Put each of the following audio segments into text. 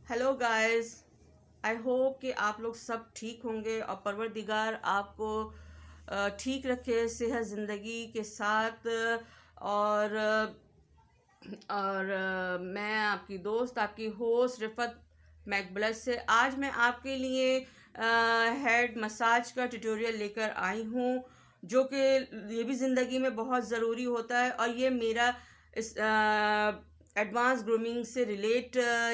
Hello guys. I hope कि आप लोग सब ठीक होंगे और परवरदिगार आपको ठीक रखे सेहत ज़िंदगी के साथ। और मैं आपकी दोस्त, आपकी होस्ट रिफ़त मैकब्लस से आज मैं आपके लिए हेड मसाज का ट्यूटोरियल लेकर आई हूँ, जो कि ये भी ज़िंदगी में बहुत ज़रूरी होता है। और ये मेरा इस एडवांस ग्रूमिंग से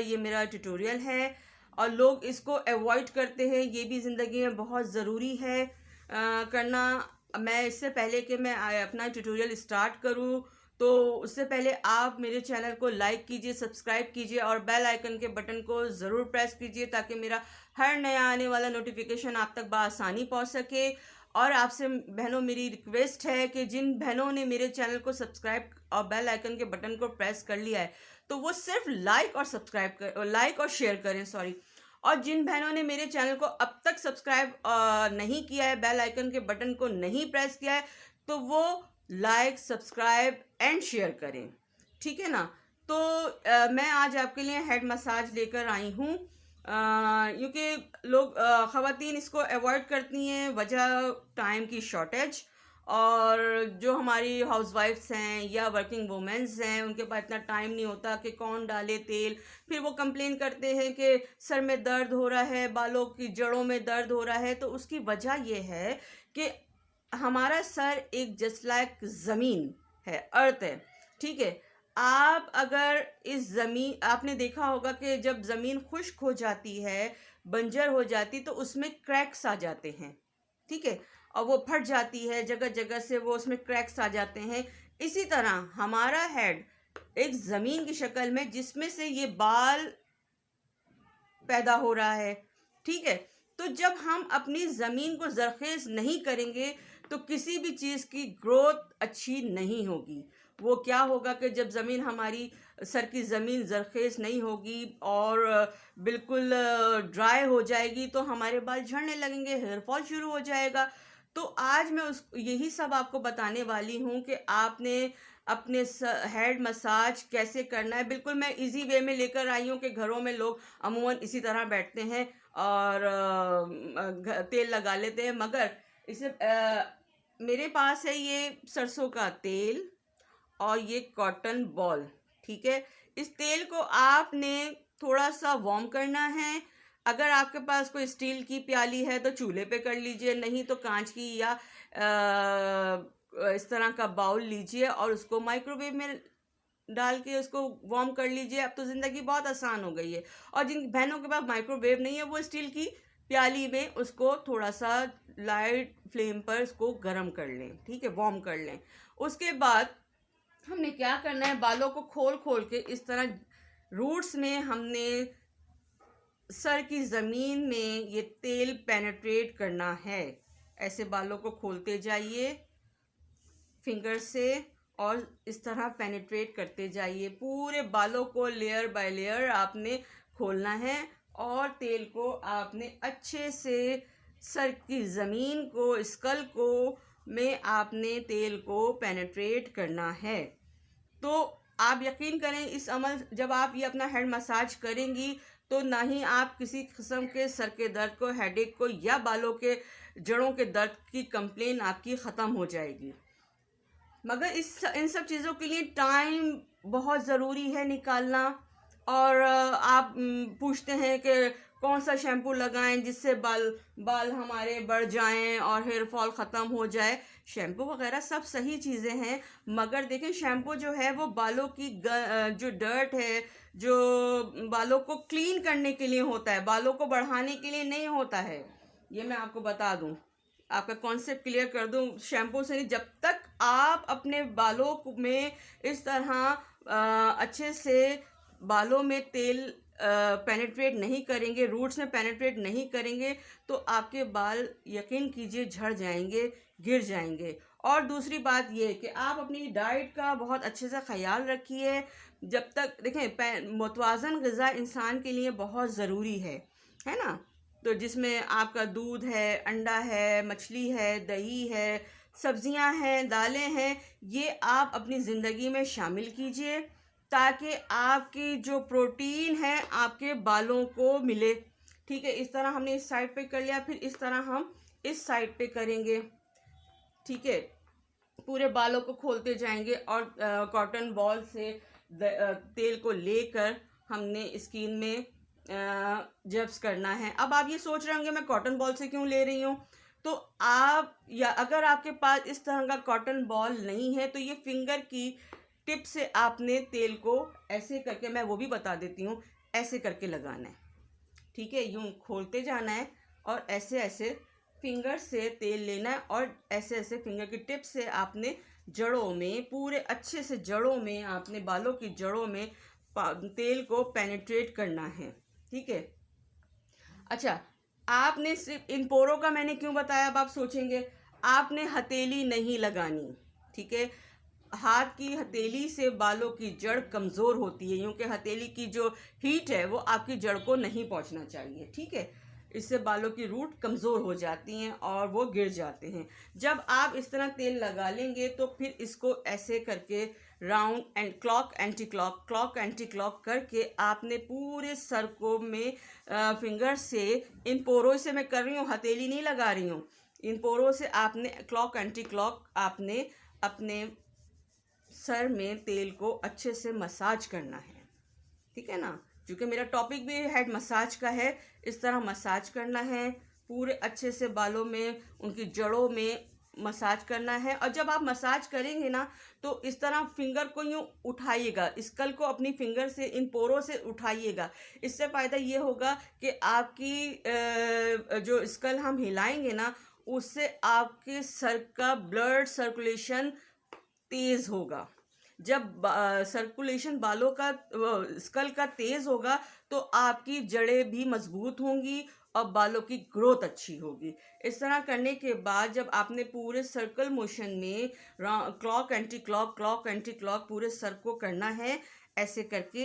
ये मेरा ट्यूटोरियल है और लोग इसको अवॉइड करते हैं। ये भी ज़िंदगी में बहुत ज़रूरी है करना। मैं इससे पहले कि मैं अपना ट्यूटोरियल स्टार्ट करूँ, तो उससे पहले आप मेरे चैनल को लाइक कीजिए, सब्सक्राइब कीजिए और बेल आइकन के बटन को ज़रूर प्रेस कीजिए, ताकि मेरा हर नया आने वाला नोटिफिकेशन आप तक बआसानी पहुंच सके। और आपसे बहनों मेरी रिक्वेस्ट है कि जिन बहनों ने मेरे चैनल को सब्सक्राइब और बेल आइकन के बटन को प्रेस कर लिया है, तो वो सिर्फ लाइक और शेयर करें, सॉरी। और जिन बहनों ने मेरे चैनल को अब तक सब्सक्राइब नहीं किया है, बेल आइकन के बटन को नहीं प्रेस किया है, तो वो लाइक, सब्सक्राइब एंड शेयर करें, ठीक है ना। तो मैं आज आपके लिए हेड मसाज लेकर आई हूँ, क्योंकि लोग ख़वातीन इसको अवॉइड करती हैं, वजह टाइम की शॉर्टेज। और जो हमारी हाउसवाइफ्स हैं या वर्किंग वुमेंस हैं, उनके पास इतना टाइम नहीं होता कि कौन डाले तेल। फिर वो कंप्लेन करते हैं कि सर में दर्द हो रहा है, बालों की जड़ों में दर्द हो रहा है। तो उसकी वजह ये है कि हमारा सर एक जस्ट लाइक ज़मीन है, अर्थ है, ठीक है। आप अगर इस ज़मीन, आपने देखा होगा कि जब ज़मीन खुश्क हो जाती है, बंजर हो जाती, तो उसमें क्रैक्स आ जाते हैं, ठीक है, और वो फट जाती है, जगह जगह से वो उसमें क्रैक्स आ जाते हैं। इसी तरह हमारा हेड एक ज़मीन की शक्ल में, जिसमें से ये बाल पैदा हो रहा है, ठीक है। तो जब हम अपनी ज़मीन को ज़रखेज़ नहीं करेंगे, तो किसी भी चीज़ की ग्रोथ अच्छी नहीं होगी। वो क्या होगा कि जब ज़मीन हमारी सर की ज़मीन ज़रखेज़ नहीं होगी और बिल्कुल ड्राई हो जाएगी, तो हमारे बाल झड़ने लगेंगे, हेयर फॉल शुरू हो जाएगा। तो आज मैं यही सब आपको बताने वाली हूँ कि आपने अपने हेड मसाज कैसे करना है। बिल्कुल मैं इजी वे में लेकर आई हूँ कि घरों में लोग अमूमन इसी तरह बैठते हैं और तेल लगा लेते हैं, मगर इसे मेरे पास है ये सरसों का तेल और ये कॉटन बॉल, ठीक है। इस तेल को आपने थोड़ा सा वार्म करना है। अगर आपके पास कोई स्टील की प्याली है तो चूल्हे पे कर लीजिए, नहीं तो कांच की या इस तरह का बाउल लीजिए और उसको माइक्रोवेव में डाल के उसको वार्म कर लीजिए। अब तो ज़िंदगी बहुत आसान हो गई है। और जिन बहनों के पास माइक्रोवेव नहीं है, वो स्टील की प्याली में उसको थोड़ा सा लाइट फ्लेम पर उसको गर्म कर लें, ठीक है, वार्म कर लें। उसके बाद हमने क्या करना है, बालों को खोल खोल के इस तरह रूट्स में हमने सर की ज़मीन में ये तेल पेनेट्रेट करना है। ऐसे बालों को खोलते जाइए फिंगर से और इस तरह पेनेट्रेट करते जाइए। पूरे बालों को लेयर बाय लेयर आपने खोलना है और तेल को आपने अच्छे से सर की ज़मीन को, स्कल को में आपने तेल को पेनेट्रेट करना है। तो आप यकीन करें, इस अमल जब आप ये अपना हेड मसाज करेंगी, तो ना ही आप किसी किस्म के सर के दर्द को, हेडेक को या बालों के जड़ों के दर्द की कंप्लेन आपकी ख़त्म हो जाएगी। मगर इन सब चीज़ों के लिए टाइम बहुत ज़रूरी है निकालना। और आप पूछते हैं कि कौन सा शैम्पू लगाएं जिससे बाल हमारे बढ़ जाएं और हेयर फॉल ख़त्म हो जाए। शैम्पू वगैरह सब सही चीज़ें हैं, मगर देखें शैम्पू जो है वो बालों की जो डर्ट है, जो बालों को क्लीन करने के लिए होता है, बालों को बढ़ाने के लिए नहीं होता है। ये मैं आपको बता दूं, आपका कॉन्सेप्ट क्लियर कर दूं। शैम्पू से नहीं, जब तक आप अपने बालों में इस तरह अच्छे से बालों में तेल पेनेट्रेट नहीं करेंगे, रूट्स में पेनेट्रेट नहीं करेंगे, तो आपके बाल यकीन कीजिए झड़ जाएंगे, गिर जाएंगे। और दूसरी बात ये कि आप अपनी डाइट का बहुत अच्छे से ख्याल रखिए। जब तक देखें, मुतवाज़न ग़िज़ा इंसान के लिए बहुत ज़रूरी है ना। तो जिसमें आपका दूध है, अंडा है, मछली है, दही है, सब्जियां हैं, दालें हैं, ये आप अपनी ज़िंदगी में शामिल कीजिए। ताकि आपकी जो प्रोटीन है आपके बालों को मिले। ठीक है, इस तरह हमने इस साइड पे कर लिया, फिर इस तरह हम इस साइड पे करेंगे। ठीक है, पूरे बालों को खोलते जाएंगे और कॉटन बॉल से तेल को लेकर हमने स्किन में जब्स करना है। अब आप ये सोच रहे होंगे मैं कॉटन बॉल से क्यों ले रही हूँ, तो आप या अगर आपके पास इस तरह का कॉटन बॉल नहीं है तो ये फिंगर की टिप से आपने तेल को ऐसे करके, मैं वो भी बता देती हूँ, ऐसे करके लगाना है। ठीक है, यूं खोलते जाना है और ऐसे ऐसे फिंगर से तेल लेना है और ऐसे ऐसे फिंगर की टिप से आपने जड़ों में, पूरे अच्छे से जड़ों में, आपने बालों की जड़ों में तेल को पेनिट्रेट करना है। ठीक है, अच्छा, आपने सिर्फ इन पोरों का मैंने क्यों बताया, अब आप सोचेंगे आपने हथेली नहीं लगानी। ठीक है, हाथ की हथेली से बालों की जड़ कमज़ोर होती है, क्योंकि हथेली की जो हीट है वो आपकी जड़ को नहीं पहुंचना चाहिए। ठीक है, इससे बालों की रूट कमज़ोर हो जाती हैं और वो गिर जाते हैं। जब आप इस तरह तेल लगा लेंगे तो फिर इसको ऐसे करके round and clock anti clock, clock anti clock करके आपने पूरे सर को में फिंगर से, इन पोरों से मैं कर रही हूँ, हथेली नहीं लगा रही हूँ, इन पोरों से आपने क्लॉक एंटी क्लॉक आपने अपने सर में तेल को अच्छे से मसाज करना है। ठीक है ना, क्योंकि मेरा टॉपिक भी हेड मसाज का है, इस तरह मसाज करना है पूरे अच्छे से बालों में, उनकी जड़ों में मसाज करना है। और जब आप मसाज करेंगे ना तो इस तरह फिंगर को यूं उठाइएगा, स्कल को अपनी फिंगर से इन पोरों से उठाइएगा। इससे फ़ायदा ये होगा कि आपकी जो स्कल हम हिलाएंगे ना उससे आपके सर का ब्लड सर्कुलेशन तेज होगा। जब सर्कुलेशन बालों का, स्कल का तेज होगा तो आपकी जड़ें भी मजबूत होंगी और बालों की ग्रोथ अच्छी होगी। इस तरह करने के बाद जब आपने पूरे सर्कल मोशन में clock anti clock, clock anti clock पूरे सर को करना है ऐसे करके,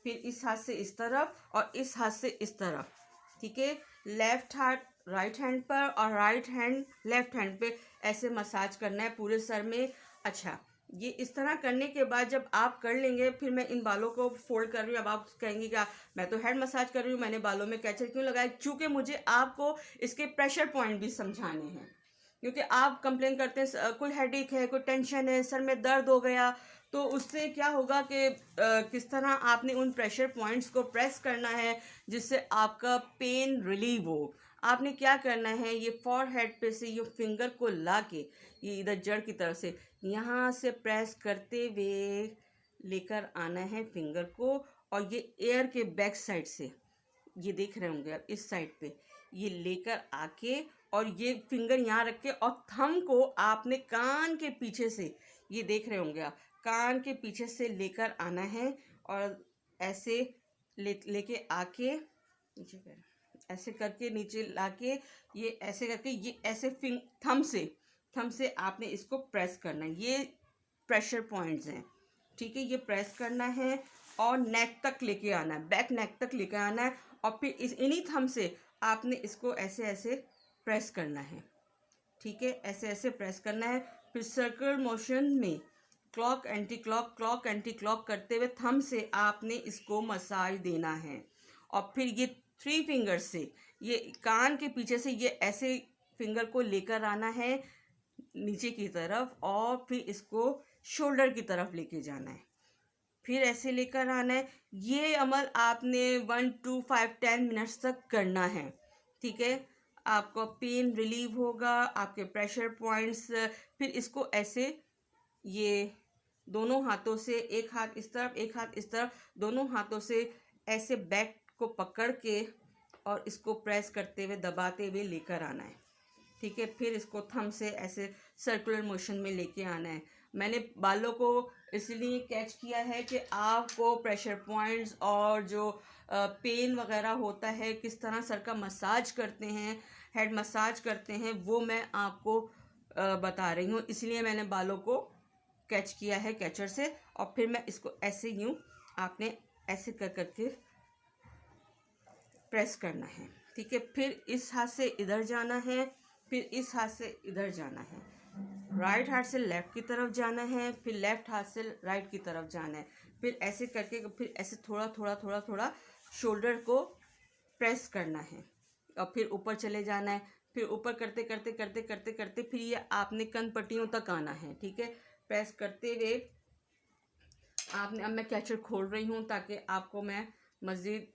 फिर इस हाथ से इस तरफ और इस हाथ से इस तरफ। ठीक है, लेफ्ट हाथ राइट हैंड पर और राइट हैंड लेफ्ट हैंड पे ऐसे मसाज करना है पूरे सर में। अच्छा, ये इस तरह करने के बाद जब आप कर लेंगे, फिर मैं इन बालों को फोल्ड कर रही हूँ। अब आप कहेंगे क्या, मैं तो हेड मसाज कर रही हूँ, मैंने बालों में कैचर क्यों लगाया? क्योंकि मुझे आपको इसके प्रेशर पॉइंट भी समझाने हैं, क्योंकि आप कंप्लेन करते हैं कोई हेडेक है, कोई टेंशन है, सर में दर्द हो गया, तो उससे क्या होगा कि किस तरह आपने उन प्रेशर पॉइंट्स को प्रेस करना है जिससे आपका पेन रिलीव हो। आपने क्या करना है, ये फॉरहेड पे से ये फिंगर को ला के ये इधर जड़ की तरफ से यहाँ से प्रेस करते हुए लेकर आना है फिंगर को, और ये एयर के बैक साइड से, ये देख रहे होंगे आप इस साइड पे, ये लेकर आके और ये फिंगर यहाँ रख के और थंब को आपने कान के पीछे से, ये देख रहे होंगे आप, कान के पीछे से लेकर आना है और ऐसे लेके आके नीचे कर, ऐसे करके नीचे लाके ये ऐसे करके ये ऐसे थंब से आपने इसको प्रेस करना है। ये प्रेशर पॉइंट्स हैं। ठीक है, ये प्रेस करना है और नेक तक लेके आना है, बैक नेक तक लेके आना है और फिर इन्हीं थंब से आपने इसको ऐसे ऐसे प्रेस करना है। ठीक है, ऐसे ऐसे प्रेस करना है। फिर सर्कुलर मोशन में clock anti clock, clock anti clock करते हुए थंब से आपने इसको मसाज देना है। और फिर ये 3 फिंगर से ये कान के पीछे से ये ऐसे फिंगर को लेकर आना है नीचे की तरफ और फिर इसको शोल्डर की तरफ लेके जाना है, फिर ऐसे लेकर आना है। ये अमल आपने 1 to 5 10 मिनट्स तक करना है। ठीक है, आपको पेन रिलीव होगा, आपके प्रेशर पॉइंट्स, फिर इसको ऐसे ये दोनों हाथों से, एक हाथ इस तरफ एक हाथ इस तरफ, दोनों हाथों से ऐसे बैक को पकड़ के और इसको प्रेस करते हुए दबाते हुए लेकर आना है। ठीक है, फिर इसको थंब से ऐसे सर्कुलर मोशन में लेके आना है। मैंने बालों को इसलिए कैच किया है कि आपको प्रेशर पॉइंट्स और जो पेन वगैरह होता है, किस तरह सर का मसाज करते हैं, हेड मसाज करते हैं, वो मैं आपको बता रही हूँ। इसलिए मैंने बालों को कैच किया है कैचर से और फिर मैं इसको ऐसे यूँ आपने ऐसे कर करके प्रेस करना है। ठीक है, फिर इस हाथ से इधर जाना है, फिर इस हाथ से इधर जाना है। राइट हाथ से लेफ्ट की तरफ जाना है, फिर लेफ्ट हाथ से राइट की तरफ जाना है। फिर ऐसे करके फिर ऐसे थोड़ा थोड़ा थोड़ा थोड़ा शोल्डर को प्रेस करना है और फिर ऊपर चले जाना है। फिर ऊपर करते करते करते करते करते फिर ये आपने कन पट्टियों तक आना है। ठीक है, प्रेस करते हुए आपने, अब मैं कैचर खोल रही हूँ ताकि आपको मैं मज़ीद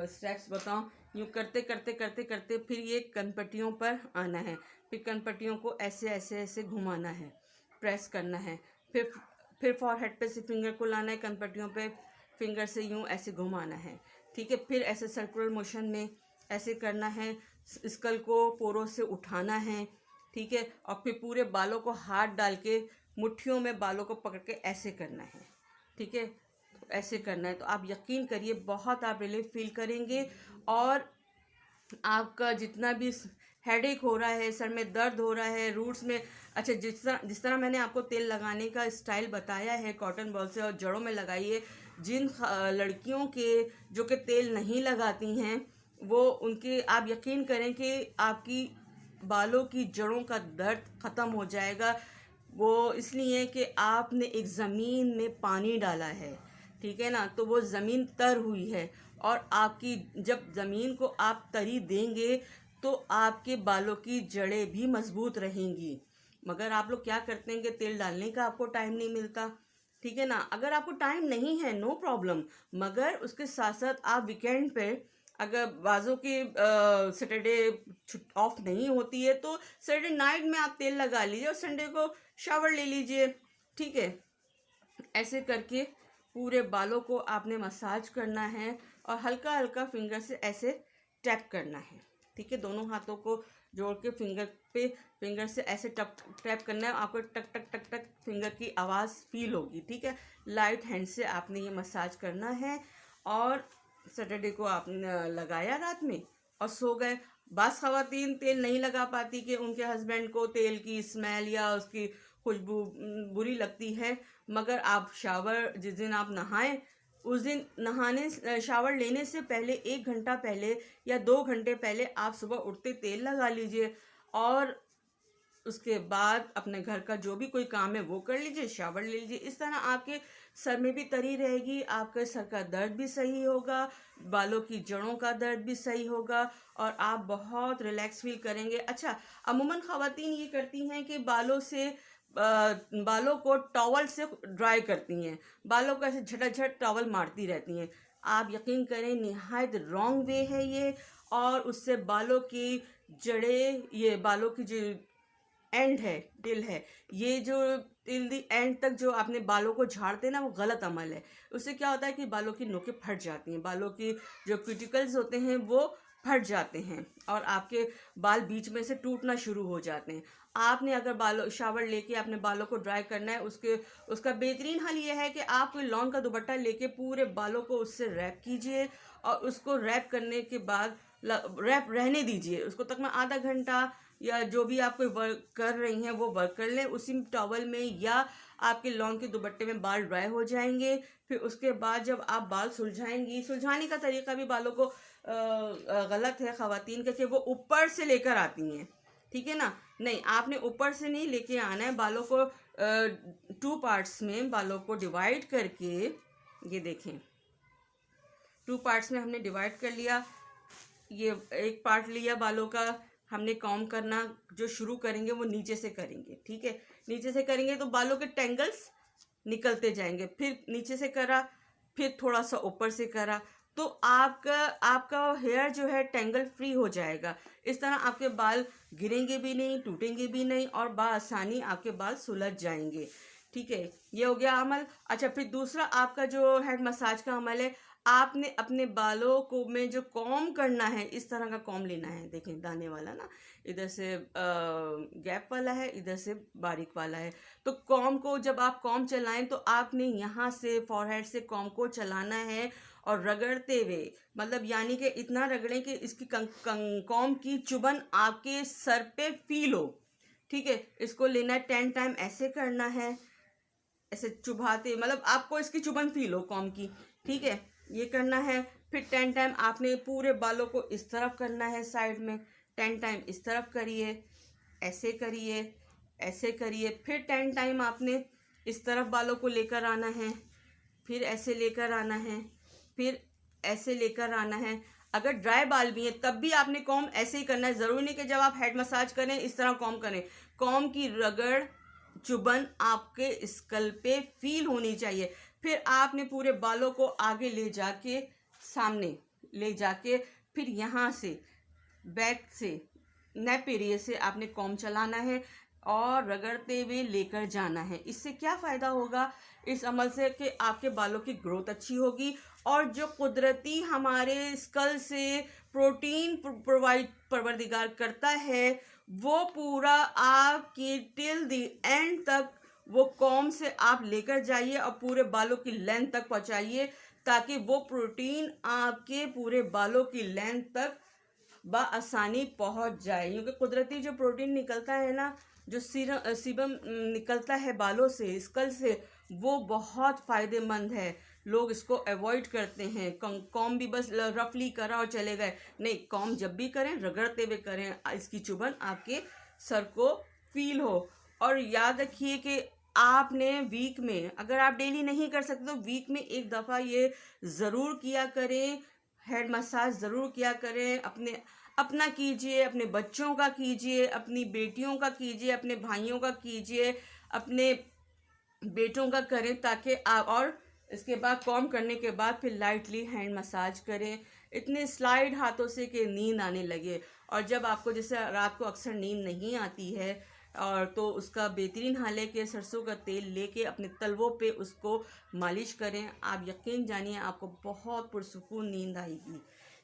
स्टेप्स बताऊँ। यूँ करते करते करते करते फिर ये कनपट्टियों पर आना है। फिर कनपट्टियों को ऐसे ऐसे ऐसे घुमाना है, प्रेस करना है। फिर फॉरहेड पे से फिंगर को लाना है, कनपट्टियों पे फिंगर से यूँ ऐसे घुमाना है। ठीक है, फिर ऐसे सर्कुलर मोशन में ऐसे करना है। स्कल को पोरों से उठाना है। ठीक है, और फिर पूरे बालों को हाथ डाल के मुट्ठियों में बालों को पकड़ के ऐसे करना है। ठीक है, तो ऐसे करना है। तो आप यकीन करिए बहुत आप रिलीफ फील करेंगे। और आपका जितना भी हेडेक हो रहा है, सर में दर्द हो रहा है, रूट्स में, अच्छा जिस तरह मैंने आपको तेल लगाने का स्टाइल बताया है कॉटन बॉल से, और जड़ों में लगाइए। जिन लड़कियों के जो कि तेल नहीं लगाती हैं वो, उनके आप यकीन करें कि आपकी बालों की जड़ों का दर्द ख़त्म हो जाएगा। वो इसलिए कि आपने एक ज़मीन में पानी डाला है। ठीक है ना, तो वो ज़मीन तर हुई है और आपकी जब ज़मीन को आप तरी देंगे तो आपके बालों की जड़ें भी मजबूत रहेंगी। मगर आप लोग क्या करते हैं कि तेल डालने का आपको टाइम नहीं मिलता। ठीक है ना, अगर आपको टाइम नहीं है नो प्रॉब्लम, मगर उसके साथ साथ आप वीकेंड पे, अगर बाजों की सैटरडे ऑफ नहीं होती है तो सैटरडे नाइट में आप तेल लगा लीजिए और संडे को शावर ले लीजिए। ठीक है, ऐसे करके पूरे बालों को आपने मसाज करना है और हल्का हल्का फिंगर से ऐसे टैप करना है। ठीक है, दोनों हाथों को जोड़ के फिंगर से ऐसे टप टैप करना है। आपको टक टक टक टक फिंगर की आवाज़ फील होगी। ठीक है, लाइट हैंड से आपने ये मसाज करना है। और सैटरडे को आपने लगाया रात में और सो गए। बस ख़वातीन तेल नहीं लगा पाती कि उनके हस्बैंड को तेल की स्मेल या उसकी खुशबू बुरी लगती है, मगर आप शावर जिस दिन आप नहाएं उस दिन नहाने शावर लेने से पहले 1 घंटा पहले या 2 घंटे पहले आप सुबह उठते तेल लगा लीजिए। और उसके बाद अपने घर का जो भी कोई काम है वो कर लीजिए, शावर ले लीजिए। इस तरह आपके सर में भी तरी रहेगी, आपके सर का दर्द भी सही होगा, बालों की जड़ों का दर्द भी सही होगा और आप बहुत रिलैक्स फील करेंगे। अच्छा, अमूमन ख़वातीन ये करती हैं कि बालों को टॉवल से ड्राई करती हैं, बालों को ऐसे झटाझट टॉवल मारती रहती हैं। आप यकीन करें निहायत रॉन्ग वे है ये। और उससे बालों की जड़ें, ये बालों की जो एंड है, टिल है, ये जो टिल दी एंड तक जो आपने बालों को झाड़ते हैं ना, वो गलत अमल है। उससे क्या होता है कि बालों की नोकें फट जाती हैं, बालों की जो क्यूटिकल्स होते हैं वो फट जाते हैं और आपके बाल बीच में से टूटना शुरू हो जाते हैं। आपने अगर बालों शावर लेके अपने बालों को ड्राई करना है, उसका बेहतरीन हल ये है कि आप कोई लॉन का दुपट्टा लेके पूरे बालों को उससे रैप कीजिए और उसको रैप करने के बाद रैप रहने दीजिए। उसको तकरीबन आधा घंटा या जो भी आप कोई वर्क कर रही हैं वो वर्क कर लें उसी टॉवल में, या आपके लॉन के दुपट्टे में बाल ड्राई हो जाएंगे। फिर उसके बाद जब आप बाल सुलझाएंगी, सुलझाने का तरीका भी बालों को गलत है ख़वातीन का कि वो ऊपर से लेकर आती हैं। ठीक है ना, नहीं, आपने ऊपर से नहीं लेके आना है। बालों को 2 पार्ट्स में बालों को डिवाइड करके, ये देखें 2 पार्ट्स में हमने डिवाइड कर लिया। ये एक पार्ट लिया बालों का, हमने कॉम्ब करना जो शुरू करेंगे वो नीचे से करेंगे। ठीक है, नीचे से करेंगे तो बालों के टेंगल्स निकलते जाएंगे। फिर नीचे से करा, फिर थोड़ा सा ऊपर से करा, तो आपका हेयर जो है टेंगल फ्री हो जाएगा। इस तरह आपके बाल गिरेंगे भी नहीं, टूटेंगे भी नहीं और बआसानी आपके बाल सुलझ जाएंगे। ठीक है, ये हो गया अमल। अच्छा, फिर दूसरा आपका जो हेड मसाज का अमल है, आपने अपने बालों को में जो कॉम्ब करना है, इस तरह का कॉम्ब लेना है। देखें दाने वाला ना, इधर से गैप वाला है, इधर से बारीक वाला है। तो कॉम्ब को जब आप कॉम्ब चलाएं तो आपने यहाँ से फॉरहेड से कॉम्ब को चलाना है और रगड़ते हुए, मतलब यानी कि इतना रगड़ें कि इसकी कॉम्ब की चुभन आपके सर पे फील हो। ठीक है, इसको लेना है 10 टाइम, ऐसे करना है, ऐसे चुभाते, मतलब आपको इसकी चुभन फील हो कॉम्ब की। ठीक है, ये करना है। फिर 10 टाइम आपने पूरे बालों को इस तरफ करना है, साइड में 10 टाइम इस तरफ करिए, ऐसे करिए, ऐसे करिए। फिर 10 टाइम आपने इस तरफ बालों को लेकर आना है, फिर ऐसे लेकर आना है, फिर ऐसे लेकर आना है। अगर ड्राई बाल भी है तब भी आपने कॉम ऐसे ही करना है। ज़रूरी नहीं कि जब आप हेड मसाज करें इस तरह कॉम करें। कॉम की रगड़ चुभन आपके स्कल पे फील होनी चाहिए। फिर आपने पूरे बालों को आगे ले जाके, सामने ले जाके, फिर यहाँ से बैक से, नेप एरिया से आपने कॉम चलाना है और रगड़ते हुए लेकर जाना है। इससे क्या फ़ायदा होगा इस अमल से कि आपके बालों की ग्रोथ अच्छी होगी और जो कुदरती हमारे स्कल से प्रोटीन प्रोवाइड परवरदिगार करता है वो पूरा आपके टिल द एंड तक वो कॉम से आप लेकर जाइए और पूरे बालों की लेंथ तक पहुंचाइए, ताकि वो प्रोटीन आपके पूरे बालों की लेंथ तक बआसानी पहुंच जाए। क्योंकि कुदरती जो प्रोटीन निकलता है ना, जो सीबम निकलता है बालों से, स्कल से, वो बहुत फ़ायदेमंद है। लोग इसको अवॉइड करते हैं। कॉम भी बस रफली करा और चले गए। नहीं, कॉम जब भी करें रगड़ते हुए करें, इसकी चुभन आपके सर को फील हो। और याद रखिए कि आपने वीक में, अगर आप डेली नहीं कर सकते तो वीक में एक दफ़ा ये ज़रूर किया करें, हेड मसाज ज़रूर किया करें। अपना कीजिए, अपने बच्चों का कीजिए, अपनी बेटियों का कीजिए, अपने भाइयों का कीजिए, अपने बेटों का करें, ताकि आप, और इसके बाद कॉम करने के बाद फिर लाइटली हैंड मसाज करें, इतने स्लाइड हाथों से कि नींद आने लगे। और जब आपको जैसे रात को अक्सर नींद नहीं आती है और तो उसका बेहतरीन हाल है कि सरसों का तेल लेके अपने तलवों पे उसको मालिश करें। आप यकीन जानिए आपको बहुत पुरसुकून नींद आएगी।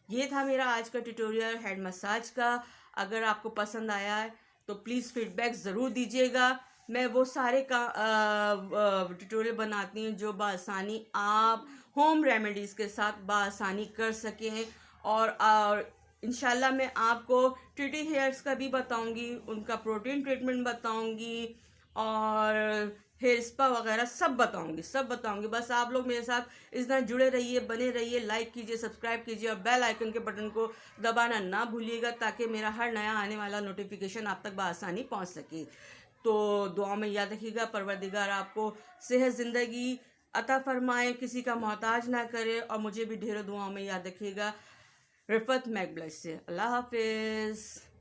ये था मेरा आज का ट्यूटोरियल हेड मसाज का। अगर आपको पसंद आया है तो प्लीज़ फीडबैक ज़रूर दीजिएगा। मैं वो सारे का ट्यूटोरियल बनाती हूँ जो बआसानी आप होम रेमेडीज़ के साथ बआसानी कर सकें। और इंशाल्लाह मैं आपको ट्रिटी हेयर्स का भी बताऊंगी, उनका प्रोटीन ट्रीटमेंट बताऊंगी और हेयर स्पा वगैरह सब बताऊंगी। बस आप लोग मेरे साथ इस तरह जुड़े रहिए, बने रहिए, लाइक कीजिए, सब्सक्राइब कीजिए और बेल आइकन के बटन को दबाना ना भूलिएगा, ताकि मेरा हर नया आने वाला नोटिफिकेशन आप तक बआसानी पहुंच सके। तो दुआ में याद रखिएगा, परवरदिगार आपको सेहत ज़िंदगी अता फरमाए, किसी का मोहताज ना करे, और मुझे भी ढेरों दुआओं में याद रखिएगा। रिफत मैक ब्लेस से। अल्लाह हाफिज़।